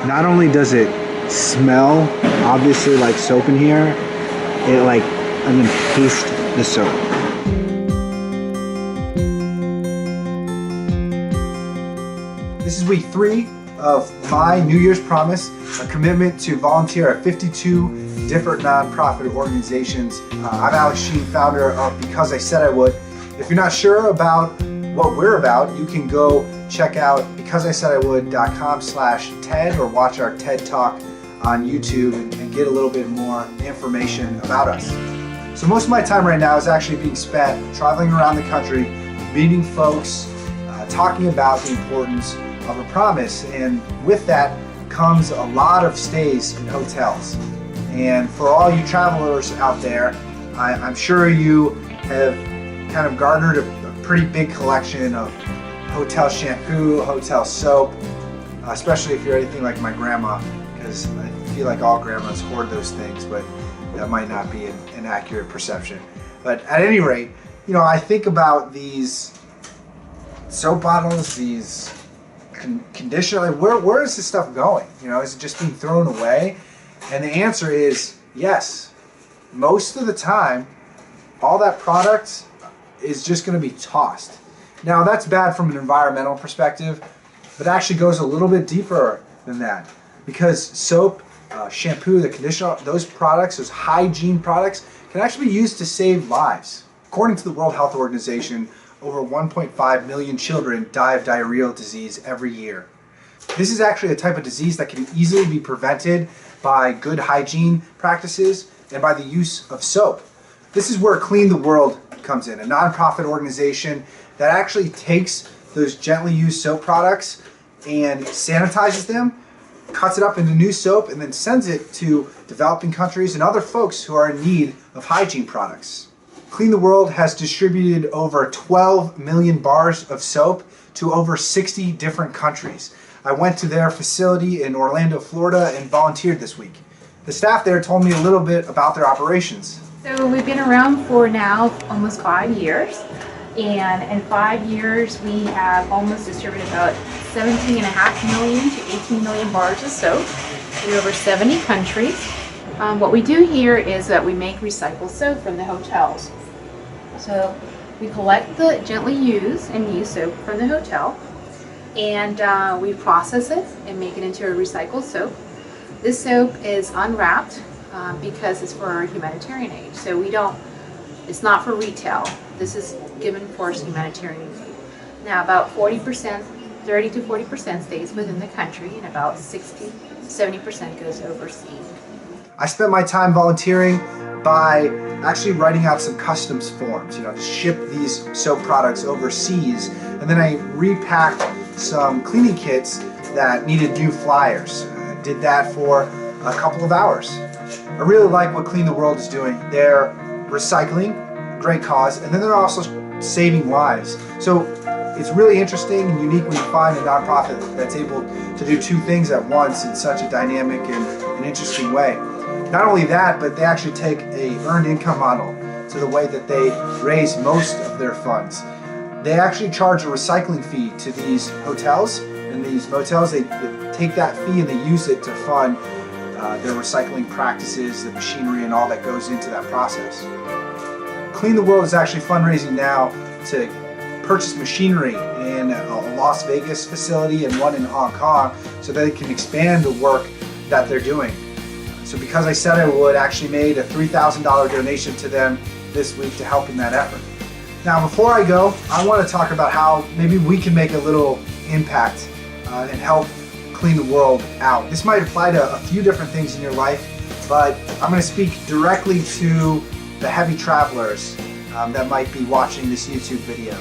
not only does it smell obviously like soap in here, and then taste the soap. This is week 3 of my New Year's promise, a commitment to volunteer at 52 different nonprofit organizations. I'm Alex Sheen, founder of Because I Said I Would. If you're not sure about what we're about, you can go check out becauseIsaidIwould.com/TED or watch our TED Talk on YouTube and get a little bit more information about us. So most of my time right now is actually being spent traveling around the country, meeting folks, talking about the importance of a promise, and with that comes a lot of stays in hotels. And for all you travelers out there, I'm sure you have kind of garnered a pretty big collection of hotel shampoo, hotel soap, especially if you're anything like my grandma, because I feel like all grandmas hoard those things, but that might not be an accurate perception. But at any rate, you know, I think about these soap bottles, these conditioner, where is this stuff going? You know, is it just being thrown away? And the answer is yes. Most of the time, all that product is just going to be tossed. Now that's bad from an environmental perspective, but actually goes a little bit deeper than that, because soap, shampoo, the conditioner, those products, those hygiene products, can actually be used to save lives. According to the World Health Organization, over 1.5 million children die of diarrheal disease every year. This is actually a type of disease that can easily be prevented by good hygiene practices and by the use of soap. This is where Clean the World comes in, a nonprofit organization that actually takes those gently used soap products and sanitizes them, cuts it up into new soap, and then sends it to developing countries and other folks who are in need of hygiene products. Clean the World has distributed over 12 million bars of soap to over 60 different countries. I went to their facility in Orlando, Florida, and volunteered this week. The staff there told me a little bit about their operations. So we've been around for now almost 5 years, and in 5 years we have almost distributed about 17.5 million to 18 million bars of soap in over 70 countries. What we do here is that we make recycled soap from the hotels. So we collect the gently used and used soap from the hotel, and we process it and make it into a recycled soap. This soap is unwrapped because it's for our humanitarian aid. So it's not for retail. This is given for humanitarian aid. Now about 40%, 30 to 40% stays within the country, and about 60 to 70% goes overseas. I spent my time volunteering by actually writing out some customs forms, you know, to ship these soap products overseas, and then I repacked some cleaning kits that needed new flyers. I did that for a couple of hours. I really like what Clean the World is doing. They're recycling, great cause, and then they're also saving lives. So it's really interesting and unique when you find a nonprofit that's able to do two things at once in such a dynamic and interesting way. Not only that, but they actually take a earned income model to the way that they raise most of their funds. They actually charge a recycling fee to these hotels and these motels. They take that fee and they use it to fund their recycling practices, the machinery, and all that goes into that process. Clean the World is actually fundraising now to purchase machinery in a Las Vegas facility and one in Hong Kong so that they can expand the work that they're doing. So Because I Said I Would actually made a $3,000 donation to them this week to help in that effort. Now before I go, I want to talk about how maybe we can make a little impact and help clean the world out. This might apply to a few different things in your life, but I'm going to speak directly to the heavy travelers that might be watching this YouTube video.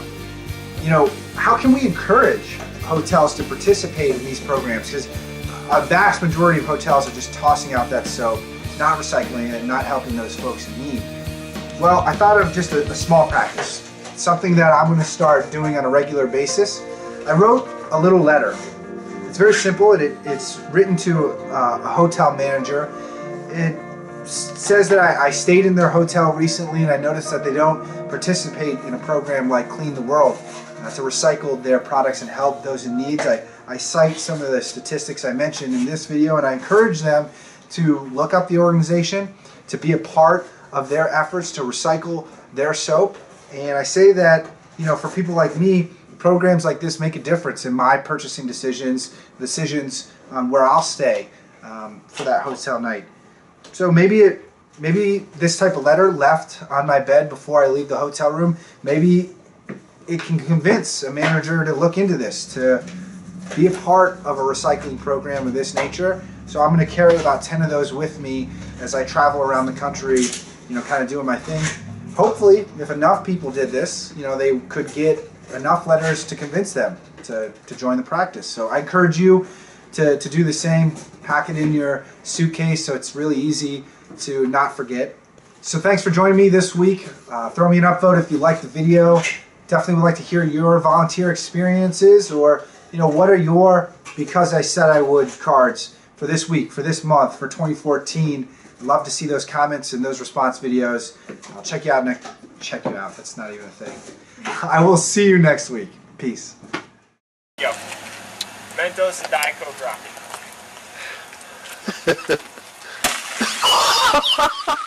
You know, how can we encourage hotels to participate in these programs? Because a vast majority of hotels are just tossing out that soap, not recycling it, not helping those folks in need. Well, I thought of just a small practice, something that I'm going to start doing on a regular basis. I wrote a little letter. It's very simple. It's written to a hotel manager. It says that I stayed in their hotel recently and I noticed that they don't participate in a program like Clean the World to recycle their products and help those in need. I I cite some of the statistics I mentioned in this video, and I encourage them to look up the organization, to be a part of their efforts to recycle their soap. And I say that, you know, for people like me, programs like this make a difference in my purchasing decisions where I'll stay for that hotel night. So maybe this type of letter left on my bed before I leave the hotel room, maybe it can convince a manager to look into this, to be a part of a recycling program of this nature. So I'm going to carry about 10 of those with me as I travel around the country, you know, kind of doing my thing. Hopefully, if enough people did this, you know, they could get enough letters to convince them to join the practice. So I encourage you to do the same. Pack it in your suitcase so it's really easy to not forget. So thanks for joining me this week. Throw me an upvote if you liked the video. Definitely would like to hear your volunteer experiences, or, you know, what are your Because I Said I Would cards for this week, for this month, for 2014. I'd love to see those comments and those response videos. I'll check you out check you out, that's not even a thing. I will see you next week. Peace. Yo, Mentos and Diet Coke Rocket.